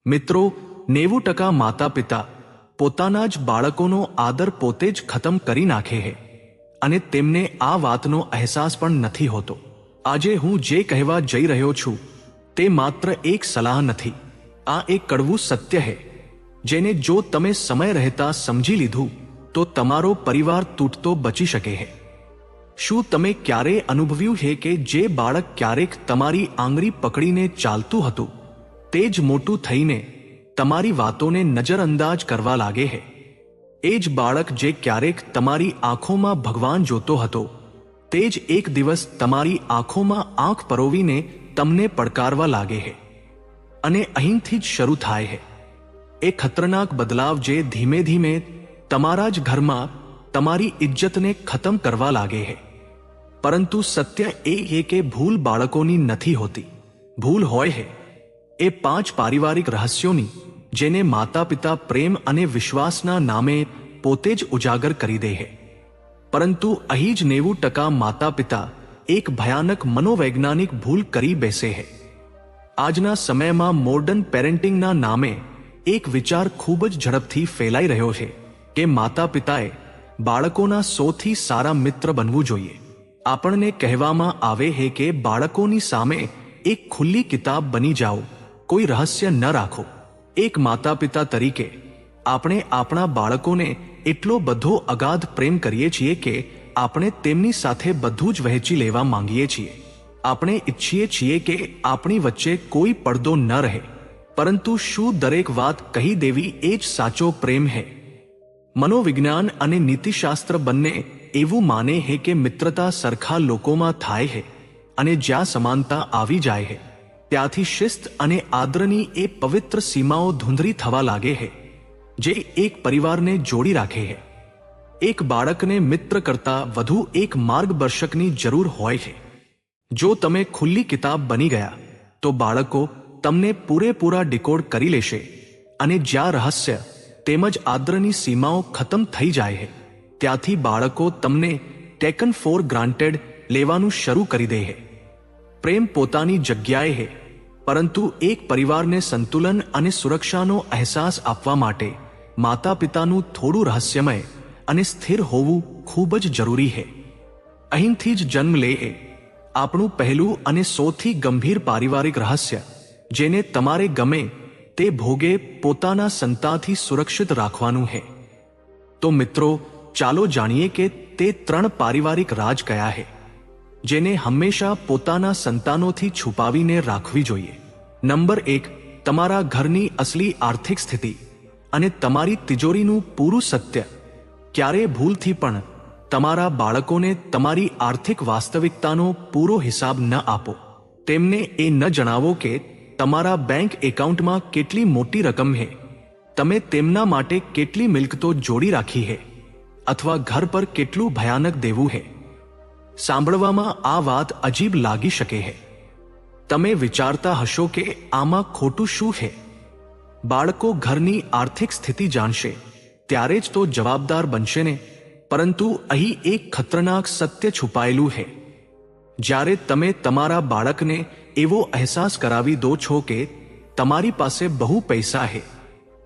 મિત્રો, 90% માતા પિતા પોતાના જ બાળકોનો આદર પોતે જ ખતમ કરી નાખે છે અને તેમને આ વાતનો અહેસાસ પણ નથી હોતો. આજે હું જે કહેવા જઈ રહ્યો છું તે માત્ર એક સલાહ નથી, આ એક કડવું સત્ય છે જેને જો તમે સમય રહેતા સમજી લીધું તો તમારો પરિવાર તૂટતો બચી શકે છે. શું તમે ક્યારે અનુભવ્યું છે કે જે બાળક ક્યારેક તમારી આંગળી પકડીને ચાલતું હતું તે જ મોટું થઈને તમારી વાતોને નજરઅંદાજ કરવા લાગે છે? એ જ બાળક જે ક્યારેક તમારી આંખોમાં ભગવાન જોતો હતો તે જ એક દિવસ તમારી આંખોમાં આંખ પરોવીને તમને પડકારવા લાગે છે. અને અહીંથી જ શરૂ થાય છે એ ખતરનાક બદલાવ જે ધીમે ધીમે તમારા જ ઘરમાં તમારી ઇજ્જતને ખતમ કરવા લાગે છે. પરંતુ સત્ય એ છે કે ભૂલ બાળકોની નથી હોતી. ભૂલ હોય છે એ 5 પારિવારિક રહસ્યોની, જેને માતા પિતા પ્રેમ અને વિશ્વાસના નામે પોતે જ ઉજાગર કરી દે છે. પરંતુ અહીં જ 90% માતા પિતા એક ભયાનક મનોવૈજ્ઞાનિક ભૂલ કરી બેસે છે. આજના સમયમાં મોડર્ન પેરેન્ટિંગના નામે એક વિચાર ખૂબ જ ઝડપથી ફેલાઈ રહ્યો છે કે માતા પિતાએ બાળકોના સૌથી સારા મિત્ર બનવું જોઈએ. આપણને કહેવામાં આવે છે કે બાળકોની સામે એક ખુલ્લી કિતાબ બની જાઓ, કોઈ રહસ્ય ન રાખો. એક માતા પિતા તરીકે આપણે આપણા બાળકોને એટલો બધો અગાધ પ્રેમ કરીએ છીએ કે આપણે તેમની સાથે બધું જ વહેંચી લેવા માંગીએ છીએ. આપણે ઈચ્છીએ છીએ કે આપણી વચ્ચે કોઈ પડદો ન રહે. પરંતુ શું દરેક વાત કહી દેવી એ જ સાચો પ્રેમ છે? મનોવિજ્ઞાન અને નીતિશાસ્ત્ર બંને એવું માને છે કે મિત્રતા સરખા લોકોમાં થાય છે અને જ્યાં સમાનતા આવી જાય છે ત્યાંથી શિસ્ત અને આદરની એ પવિત્ર સીમાઓ ધૂંધળી થવા લાગે છે જે એક પરિવારને જોડી રાખે છે. એક બાળકને મિત્ર કરતાં વધુ એક માર્ગદર્શકની જરૂર હોય છે. જો તમે ખુલ્લી કિતાબ બની ગયા તો બાળકો તમને પૂરેપૂરા ડીકોડ કરી લેશે અને જ્યાં રહસ્ય તેમજ આદરની સીમાઓ ખતમ થઈ જાય છે ત્યાંથી બાળકો તમને ટેકન ફોર ગ્રાન્ટેડ લેવાનું શરૂ કરી દે છે. પ્રેમ પોતાની જગ્યાએ છે, પરંતુ એક પરિવારને સંતુલન અને સુરક્ષાનો અહેસાસ આપવા માટે માતા પિતાનું થોડું રહસ્યમય અને સ્થિર હોવું ખૂબ જ જરૂરી છે. અહીંથી જ જન્મ લે છે આપણું પહેલું અને સૌથી ગંભીર પારિવારિક રહસ્ય, જેને તમારે ગમે તે ભોગે પોતાના સંતાનથી સુરક્ષિત રાખવાનું છે. તો મિત્રો, ચાલો જાણીએ કે તે 3 પારિવારિક રાજ કયા છે જેને હંમેશા પોતાના સંતાનોથી છુપાવીને રાખવી જોઈએ. નંબર 1, તમારા ઘરની અસલી આર્થિક સ્થિતિ અને તમારી તિજોરીનું પૂરું સત્ય. ક્યારેય ભૂલથી પણ તમારા બાળકોને તમારી આર્થિક વાસ્તવિકતાનો પૂરો હિસાબ ન આપો. તેમને એ ન જણાવો કે તમારા બેંક એકાઉન્ટમાં કેટલી મોટી રકમ છે, તમે તેમના માટે કેટલી મિલકતો જોડી રાખી છે અથવા ઘર પર કેટલું ભયાનક દેવું છે. સાંભળવામાં આ વાત અજીબ લાગી શકે છે. તમે વિચારતા હશો કે આમાં ખોટું શું છે? બાળકો ઘરની આર્થિક સ્થિતિ જાણશે ત્યારે જ તો જવાબદાર બનશે ને. પરંતુ અહીં એક ખતરનાક સત્ય છુપાયેલું છે. જ્યારે તમે તમારા બાળકને એવો અહેસાસ કરાવી દો છો કે તમારી પાસે બહુ પૈસા છે,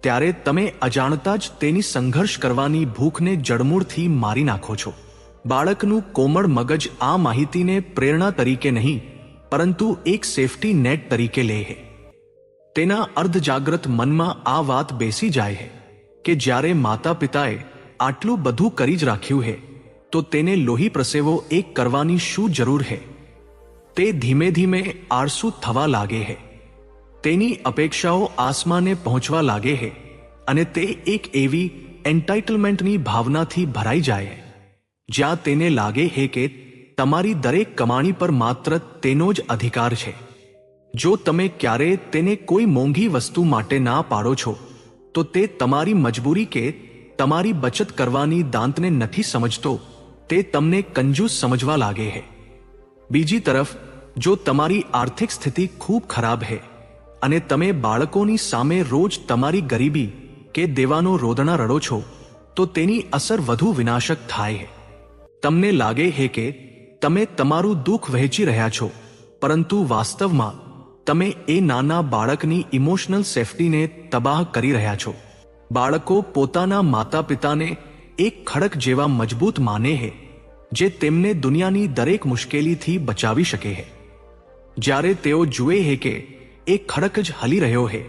ત્યારે તમે અજાણતા જ તેની સંઘર્ષ કરવાની ભૂખને જડમૂળથી મારી નાખો છો. બાળકનું કોમળ મગજ આ માહિતીને પ્રેરણા તરીકે નહીં પરંતુ એક સેફટી નેટ તરીકે લે છે. તેના અર્ધજાગ્રત મનમાં આ વાત બેસી જાય છે કે જ્યારે માતા પિતાએ આટલું બધું કરી જ રાખ્યું છે તો તેને લોહી પ્રસેવો એક કરવાની શું જરૂર છે? તે ધીમે ધીમે આળસુ થવા લાગે છે. તેની અપેક્ષાઓ આસમાને પહોંચવા લાગે છે અને તે એક એવી એન્ટાઇટલમેન્ટની ભાવનાથી ભરાઈ જાય છે જ્યાં તેને લાગે છે કે તમારી દરેક કમાણી પર માત્ર તેનો જ અધિકાર છે. જો તમે ક્યારેય તેને કોઈ મોંઘી વસ્તુ માટે ના પાડો છો તો તે તમારી મજબૂરી કે તમારી બચત કરવાની દાંતને નથી સમજતો, તે તમને કંજૂસ સમજવા લાગે છે. બીજી તરફ, જો તમારી આર્થિક સ્થિતિ ખૂબ ખરાબ છે અને તમે બાળકોની સામે રોજ તમારી ગરીબી કે દેવાનો રોદણા રડો છો તો તેની અસર વધુ વિનાશક થાય છે. તમને લાગે છે કે તમે તમારું દુઃખ વહેંચી રહ્યા છો, પરંતુ વાસ્તવમાં તમે એ નાના બાળકની ઇમોશનલ સેફટીને તબાહ કરી રહ્યા છો. બાળકો પોતાના માતા પિતાને એક ખડક જેવા મજબૂત માને હે, જે તેમને દુનિયાની દરેક મુશ્કેલીથી બચાવી શકે હે. જ્યારે તેઓ જુએ હે કે એ ખડક જ હલી રહ્યો હે,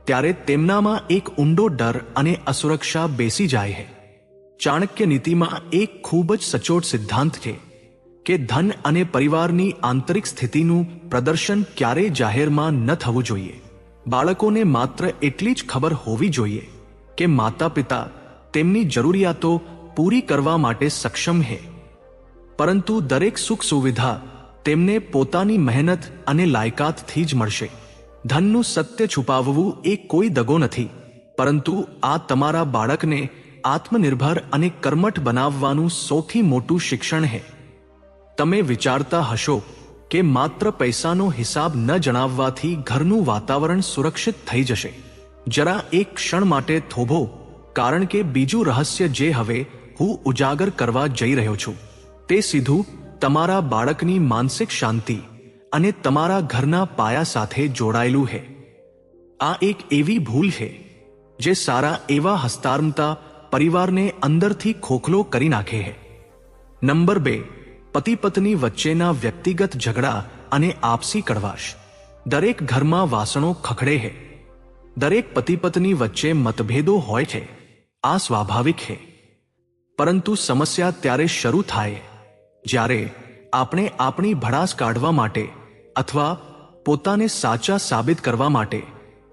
ત્યારે તેમનામાં એક ઊંડો ડર અને અસુરક્ષા બેસી જાય હે. ચાણક્ય નીતિમાં એક ખૂબ જ સચોટ સિદ્ધાંત છે કે ધન અને પરિવારની આંતરિક સ્થિતિનું પ્રદર્શન ક્યારેય જાહેરમાં ન થવું જોઈએ. બાળકોને માત્ર એટલી જ ખબર હોવી જોઈએ કે માતા પિતા તેમની જરૂરિયાતો પૂરી કરવા માટે સક્ષમ છે, પરંતુ દરેક સુખ સુવિધા તેમને પોતાની મહેનત અને લાયકાતથી જ મળશે. ધનનું સત્ય છુપાવવું એ કોઈ દગો નથી, પરંતુ આ તમારા બાળકને આત્મનિર્ભર અને કર્મઠ બનાવવાનું સૌથી મોટું શિક્ષણ છે. તમે વિચારતા હશો કે માત્ર પૈસાનો હિસાબ ન જણાવવાથી ઘરનું વાતાવરણ સુરક્ષિત થઈ જશે. જરા એક ક્ષણ માટે થોભો, કારણ કે બીજું રહસ્ય જે હવે હું ઉજાગર કરવા જઈ રહ્યો છું, તે સીધું તમારા બાળકની માનસિક શાંતિ અને તમારા ઘરના પાયા સાથે જોડાયેલું છે. આ એક એવી ભૂલ છે જે સારા એવા હસ્તારમતા પરિવારને અંદરથી ખોખલો કરી નાખે છે. નંબર 2, પતિ પત્ની વચ્ચેના વ્યક્તિગત ઝઘડા અને આપસી કડવાશ. દરેક ઘરમાં વાસણો ખખડે છે. દરેક પતિ પત્ની વચ્ચે મતભેદો હોય છે. આ સ્વાભાવિક છે, પરંતુ સમસ્યા ત્યારે શરૂ થાય જ્યારે આપણે આપણી ભડાસ કાઢવા માટે અથવા પોતાને સાચા સાબિત કરવા માટે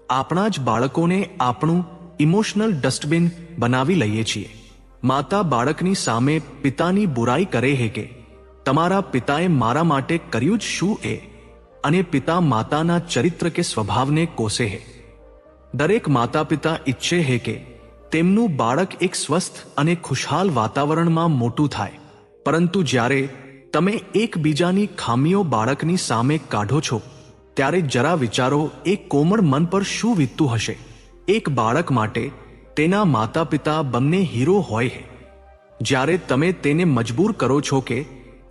આપણા જ બાળકોને આપણું ઇમોશનલ ડસ્ટબિન બનાવી લઈએ છીએ. માતા બાળકની સામે પિતાની બુરાઈ કરે છે કે તમારા પિતાએ મારા માટે કર્યું જ શું એ, અને પિતા માતાના ચરિત્ર કે સ્વભાવને કોસે છે. દરેક માતા પિતા ઈચ્છે છે કે તેમનું બાળક એક સ્વસ્થ અને ખુશહાલ વાતાવરણમાં મોટું થાય, પરંતુ જ્યારે તમે એકબીજાની ખામીઓ બાળકની સામે કાઢો છો, ત્યારે જરા વિચારો એ કોમળ મન પર શું વીતતું હશે. એક બાળક માટે તેના માતા પિતા બંને હીરો હોય છે. જ્યારે તમે તેને મજબૂર કરો છો કે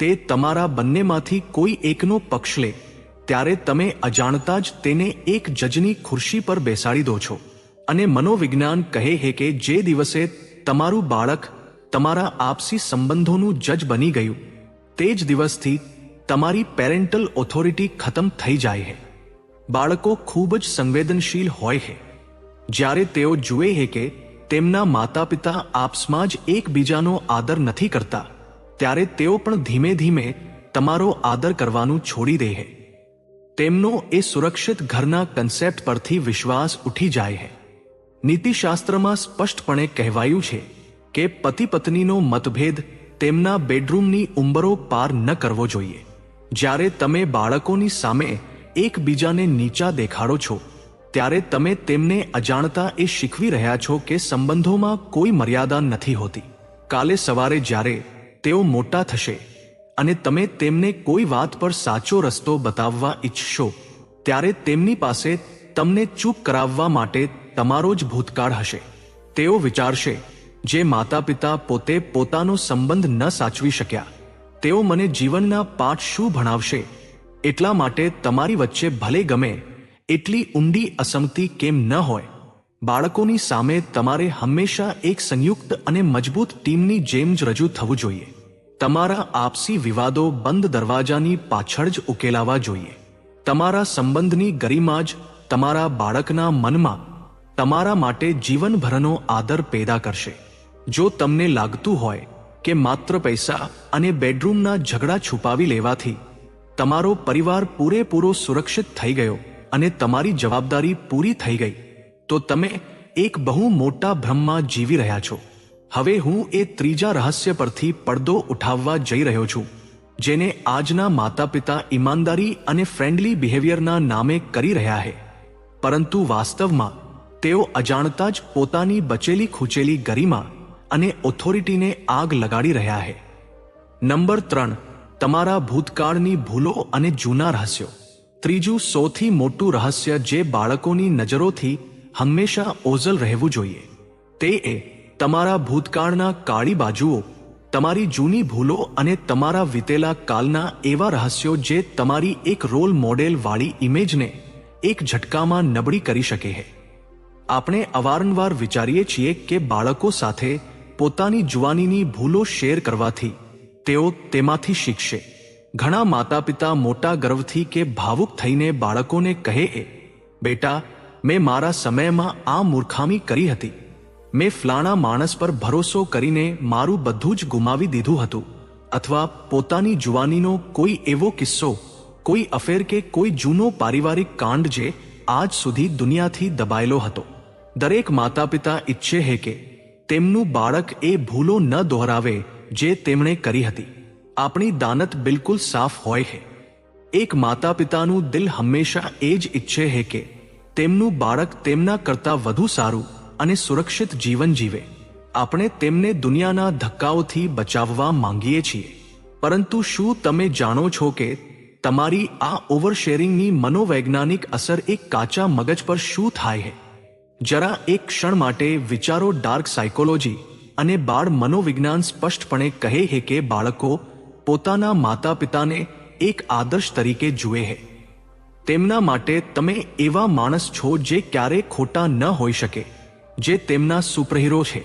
તે તમારા બંનેમાંથી કોઈ એકનો પક્ષ લે, ત્યારે તમે અજાણતા જ તેને એક જજની ખુરશી પર બેસાડી દો છો. અને મનોવિજ્ઞાન કહે છે કે જે દિવસે તમારું બાળક તમારા આપસી સંબંધોનું જજ બની ગયું, તે જ દિવસથી તમારી પેરેન્ટલ ઓથોરિટી ખતમ થઈ જાય છે. બાળકો ખૂબ જ સંવેદનશીલ હોય છે. જ્યારે તેઓ જુએ છે કે તેમના માતા પિતા આપસમાં જ એકબીજાનો આદર નથી કરતા, ત્યારે તેઓ પણ ધીમે ધીમે તમારો આદર કરવાનું છોડી દે છે. તેમનો એ સુરક્ષિત ઘરના કન્સેપ્ટ પરથી વિશ્વાસ ઉઠી જાય છે. નીતિશાસ્ત્રમાં સ્પષ્ટપણે કહેવાયું છે કે પતિ પત્નીનો મતભેદ તેમના બેડરૂમની ઉંબરો પાર ન કરવો જોઈએ. જ્યારે તમે બાળકોની સામે એકબીજાને નીચા દેખાડો છો, ત્યારે તમે તેમને અજાણતા એ શીખવી રહ્યા છો કે સંબંધોમાં કોઈ મર્યાદા નથી હોતી. કાલે સવારે જ્યારે તેઓ મોટા થશે અને તમે તેમને કોઈ વાત પર સાચો રસ્તો બતાવવા ઈચ્છશો, ત્યારે તેમની પાસે તમને ચૂપ કરાવવા માટે તમારો જ ભૂતકાળ હશે. તેઓ વિચારશે, જે માતા પિતા પોતે પોતાનો સંબંધ ન સાચવી શક્યા, તેઓ મને જીવનના પાઠ શું ભણાવશે. એટલા માટે તમારી વચ્ચે ભલે ગમે એટલી ઊંડી અસમતિ કેમ ન હોય, બાળકોની સામે તમારે હંમેશા એક સંયુક્ત અને મજબૂત ટીમની જેમ જ રજૂ થવું જોઈએ. તમારા આપસી વિવાદો બંધ દરવાજાની પાછળ જ ઉકેલાવા જોઈએ. તમારા સંબંધની ગરિમા જ તમારા બાળકના મનમાં તમારા માટે જીવનભરનો આદર પેદા કરશે. જો તમને લાગતું હોય કે માત્ર પૈસા અને બેડરૂમના ઝઘડા છુપાવી લેવાથી તમારો પરિવાર પૂરેપૂરો સુરક્ષિત થઈ ગયો અને તમારી જવાબદારી પૂરી થઈ ગઈ, તો તમે એક બહુ મોટા ભ્રમમાં જીવી રહ્યા છો. હવે હું એ ત્રીજા રહસ્ય પરથી પડદો ઉઠાવવા જઈ રહ્યો છું, જેને આજના માતા પિતા ઈમાનદારી અને ફ્રેન્ડલી બિહેવિયરના નામે કરી રહ્યા છે, પરંતુ વાસ્તવમાં તેઓ અજાણતા જ પોતાની બચેલી ખૂચેલી ગરિમા અને ઓથોરિટીને આગ લગાડી રહ્યા છે. નંબર 3, તમારા ભૂતકાળની ભૂલો અને જૂના રહસ્યો. ત્રીજું સૌથી મોટું રહસ્ય જે બાળકોની નજરોથી હંમેશા ઓઝલ રહેવું જોઈએ, તે એ તમારા ભૂતકાળના કાળી બાજુઓ, તમારી જૂની ભૂલો અને તમારા વીતેલા કાલના એવા રહસ્યો જે તમારી એક રોલ મોડેલ વાળી ઇમેજને એક ઝટકામાં નબળી કરી શકે છે. આપણે અવારનવાર વિચારીએ છીએ કે બાળકો સાથે પોતાની જુવાનીની ભૂલો શેર કરવાથી તેઓ તેમાંથી શીખશે. ઘણા માતા પિતા મોટા ગર્વથી કે ભાવુક થઈને બાળકોને કહે છે, બેટા, મેં મારા સમયમાં આ મૂર્ખામી કરી હતી. મેં ફલાણા માણસ પર ભરોસો કરીને મારું બધું જ ગુમાવી દીધું હતું. અથવા પોતાની જુવાનીનો કોઈ એવો કિસ્સો, કોઈ અફેર કે કોઈ જૂનો પારિવારિક કાંડ જે આજ સુધી દુનિયાથી દબાયેલો હતો. દરેક માતા પિતા ઈચ્છે છે કે તેમનું બાળક એ ભૂલો ન દોહરાવે જે તેમણે કરી હતી. આપણી દાનત બિલકુલ સાફ હોય છે. એક માતા પિતાનું દિલ હંમેશા એ જ ઈચ્છે છે કે તેમનું બાળક તેમના કરતાં વધુ સારું અને સુરક્ષિત જીવન જીવે. આપણે તેમને દુનિયાના ધક્કાઓથી બચાવવા માંગીએ છીએ. પરંતુ શું તમે જાણો છો કે તમારી આ ઓવરશેરિંગની મનોવૈજ્ઞાનિક અસર એક કાચા મગજ પર શું થાય છે? જરા એક ક્ષણ માટે વિચારો. ડાર્ક સાયકોલોજી અને બાળ મનોવિજ્ઞાન સ્પષ્ટપણે કહે છે કે બાળકો પોતાના માતા પિતાને એક આદર્શ તરીકે જુએ છે. તેમના માટે તમે એવા માણસ છો જે ક્યારેય ખોટા ન હોઈ શકે, જે તેમના સુપરહીરો છે.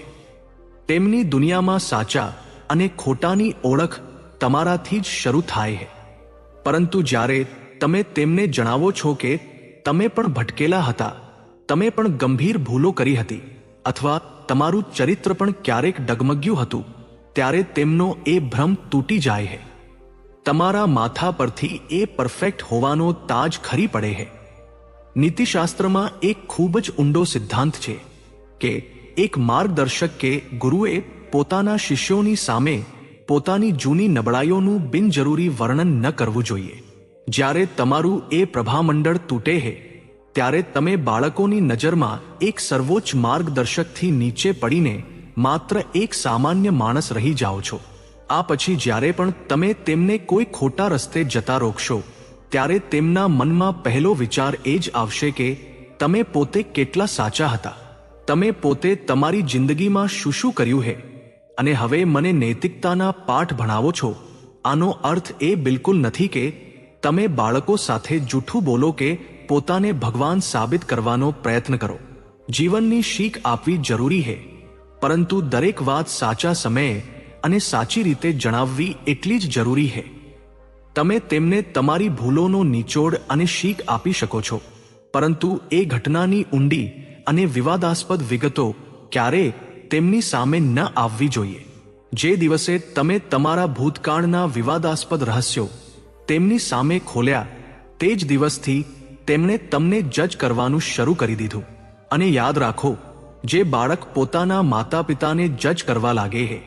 તેમની દુનિયામાં સાચા અને ખોટાની ઓળખ તમારાથી જ શરૂ થાય છે. પરંતુ જ્યારે તમે તેમને જણાવો છો કે તમે પણ ભટકેલા હતા, તમે પણ ગંભીર ભૂલો કરી હતી, અથવા તમારું ચરિત્ર પણ ક્યારેક ડગમગ્યું હતું, ત્યારે તેમનો એ ભ્રમ તૂટી જાય છે. તમારા માથા પરથી એ પરફેક્ટ હોવાનો તાજ ખરી પડે છે. નીતિશાસ્ત્રમાં એક ખૂબ જ ઊંડો સિદ્ધાંત છે કે એક માર્ગદર્શક કે ગુરુએ પોતાના શિષ્યોની સામે પોતાની જૂની નબળાઈઓનું બિનજરૂરી વર્ણન ન કરવું જોઈએ. જ્યારે તમારું એ પ્રભામંડળ તૂટે છે, ત્યારે તમે બાળકોની નજરમાં એક સર્વોચ્ચ માર્ગદર્શકથી નીચે પડીને માત્ર એક સામાન્ય માણસ રહી જાઓ છો. આ પછી જ્યારે પણ તમે તેમને કોઈ ખોટા રસ્તે જતા રોકશો, ત્યારે તેમના મનમાં પહેલો વિચાર એ જ આવશે કે તમે પોતે કેટલા સાચા હતા. તમે પોતે તમારી જિંદગીમાં શું શું કર્યું છે, અને હવે મને નૈતિકતાના પાઠ ભણાવો છો. આનો અર્થ એ બિલકુલ નથી કે તમે બાળકો સાથે જૂઠું બોલો કે પોતાને ભગવાન સાબિત કરવાનો પ્રયત્ન કરો. જીવનની શીખ આપવી જરૂરી છે, પરંતુ દરેક વાત સાચા સમયે અને સાચી રીતે જણાવવી એટલી જ જરૂરી છે. તમે તેમને તમારી ભૂલોનો નિચોડ અને શીખ આપી શકો છો, પરંતુ એ ઘટનાની ઊંડી અને વિવાદાસ્પદ વિગતો ક્યારેય તેમની સામે ન આવવી જોઈએ. જે દિવસે તમે તમારા ભૂતકાળના વિવાદાસ્પદ રહસ્યો તેમની સામે ખોલ્યા, તે જ દિવસથી તેમણે તમને જજ કરવાનું શરૂ કરી દીધું. અને યાદ રાખો, જે બાળક પોતાના માતા પિતાને જજ કરવા લાગે છે,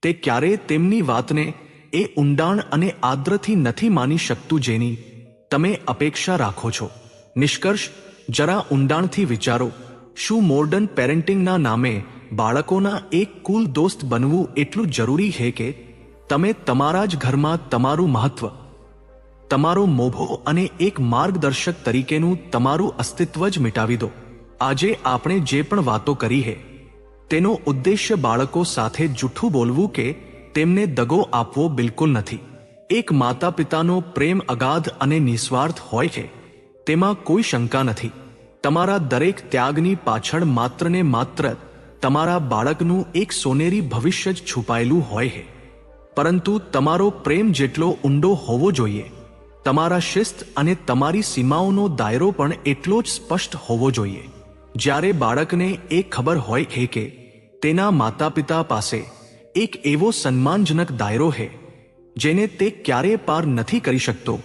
તે ક્યારેય તેમની વાતને એ ઊંડાણ અને આદ્રથી નથી માની શકતું જેની તમે અપેક્ષા રાખો છો. નિષ્કર્ષ, જરા ઊંડાણથી વિચારો. શું મોડર્ન પેરેન્ટિંગના નામે બાળકોના એક કૂલ દોસ્ત બનવું એટલું જરૂરી છે કે તમે તમારા જ ઘરમાં તમારું મહત્વ, તમારો મોભો અને એક માર્ગદર્શક તરીકેનું તમારું અસ્તિત્વ જ મિટાવી દો? આજે આપણે જે પણ વાતો કરી છે, તેનો ઉદ્દેશ્ય બાળકો સાથે જૂઠું બોલવું કે તેમને દગો આપવો બિલકુલ નથી. એક માતા પિતાનો પ્રેમ અગાધ અને નિસ્વાર્થ હોય છે, તેમાં કોઈ શંકા નથી. તમારા દરેક ત્યાગની પાછળ માત્ર ને માત્ર તમારા બાળકનું એક સોનેરી ભવિષ્ય જ છુપાયેલું હોય છે. પરંતુ તમારો પ્રેમ જેટલો ઊંડો હોવો જોઈએ, તમારા શિસ્ત અને તમારી સીમાઓનો દાયરો પણ એટલો જ સ્પષ્ટ હોવો જોઈએ. જ્યારે બાળકને એ ખબર હોય છે કે તેના માતા પિતા પાસે એક એવો સન્માનજનક દાયરો છે જેને તે ક્યારેય પાર નથી કરી શકતો,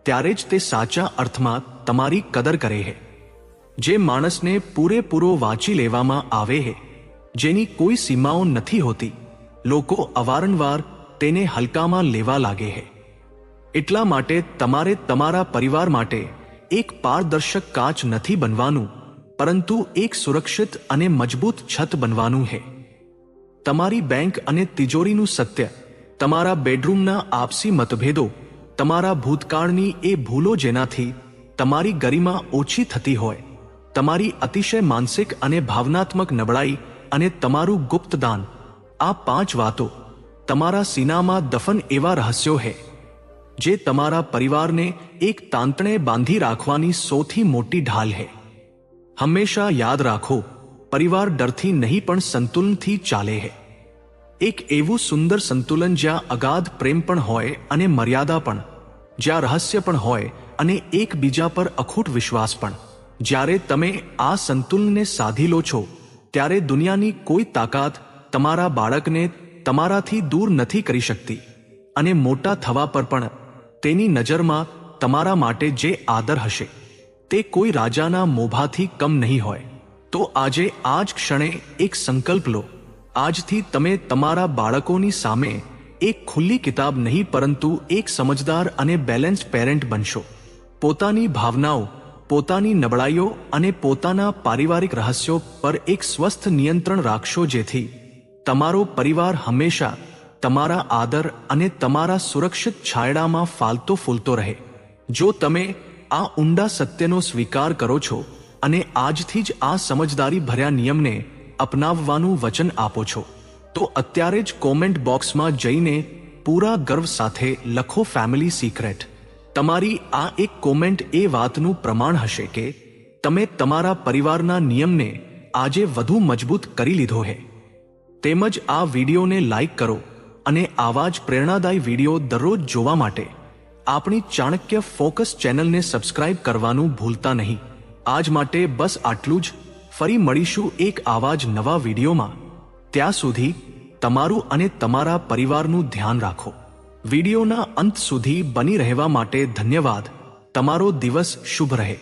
ત્યારે જ તે સાચા અર્થમાં તમારી કદર કરે છે. જે માણસને પૂરેપૂરો વાંચી લેવામાં આવે છે, જેની કોઈ સીમાઓ નથી હોતી, લોકો અવારનવાર તેને હલકામાં લેવા લાગે છે. એટલા માટે તમારે તમારા પરિવાર માટે એક પારદર્શક કાચ નથી બનવાનું, પરંતુ એક સુરક્ષિત અને મજબૂત છત બનવાનું છે. તમારી બેંક અને તિજોરીનું સત્ય, તમારા બેડરૂમના આપસી મતભેદો, તમારા ભૂતકાળની એ ભૂલો જેનાથી તમારી ગરિમા ઓછી થતી હોય, તમારી અતિશય માનસિક અને ભાવનાત્મક નબળાઈ અને તમારું ગુપ્તદાન, આ 5 વાતો તમારા સીનામાં દફન એવા રહસ્યો છે જે તમારા પરિવારને એક તાંતણે બાંધી રાખવાની સૌથી મોટી ઢાલ છે. હંમેશા યાદ રાખો, પરિવાર ડરથી નહીં પણ સંતુલનથી ચાલે છે. એક એવું સુંદર સંતુલન જ્યાં અગાધ પ્રેમ પણ હોય અને મર્યાદા પણ, જ્યાં રહસ્ય પણ હોય અને એકબીજા પર અખૂટ વિશ્વાસ પણ. જ્યારે તમે આ સંતુલનને સાધી લો છો, ત્યારે દુનિયાની કોઈ તાકાત તમારા બાળકને તમારાથી દૂર નથી કરી શકતી. અને મોટા થવા પર પણ તેની નજરમાં તમારા માટે જે આદર હશે, તે કોઈ રાજાના મોભાથી કમ નહીં હોય. તો આજે આ જ ક્ષણે એક સંકલ્પ લો. આજથી તમે તમારા બાળકોની સામે એક ખુલ્લી કિતાબ નહીં પરંતુ એક સમજદાર અને બેલેન્સ્ડ પેરેન્ટ બનશો. પોતાની ભાવનાઓ, પોતાની નબળાઈઓ અને પોતાના પારિવારિક રહસ્યો પર એક સ્વસ્થ નિયંત્રણ રાખશો, જેથી તમારો પરિવાર હંમેશા તમારા આદર અને તમારા સુરક્ષિત છાંયડામાં ફાલતો ફૂલતો રહે. જો તમે આ ઊંડા સત્યનો સ્વીકાર કરો છો અને આજથી જ આ સમજદારી ભર્યા નિયમને અપનાવવાનું વચન આપો છો, તો અત્યારે જ કોમેન્ટ બોક્સમાં જઈને પૂરા ગર્વ સાથે લખો ફેમિલી સિક્રેટ. તમારી આ એક કોમેન્ટ એ વાતનું પ્રમાણ હશે કે તમે તમારા પરિવારના નિયમને આજે વધુ મજબૂત કરી લીધો છે. તેમજ આ વિડીયોને લાઈક કરો અને આવા જ પ્રેરણાદાયી વિડીયો દરરોજ જોવા માટે આપણી ચાણક્ય ફોકસ ચેનલને સબસ્ક્રાઇબ કરવાનું ભૂલતા નહીં. આજ માટે બસ આટલું જ. ફરી મળીશું એક આવા જ નવા વિડીયોમાં. ત્યાં સુધી તમારું અને તમારા પરિવારનું ધ્યાન રાખો. વિડીયોના અંત સુધી બની રહેવા માટે ધન્યવાદ. તમારો દિવસ શુભ રહે.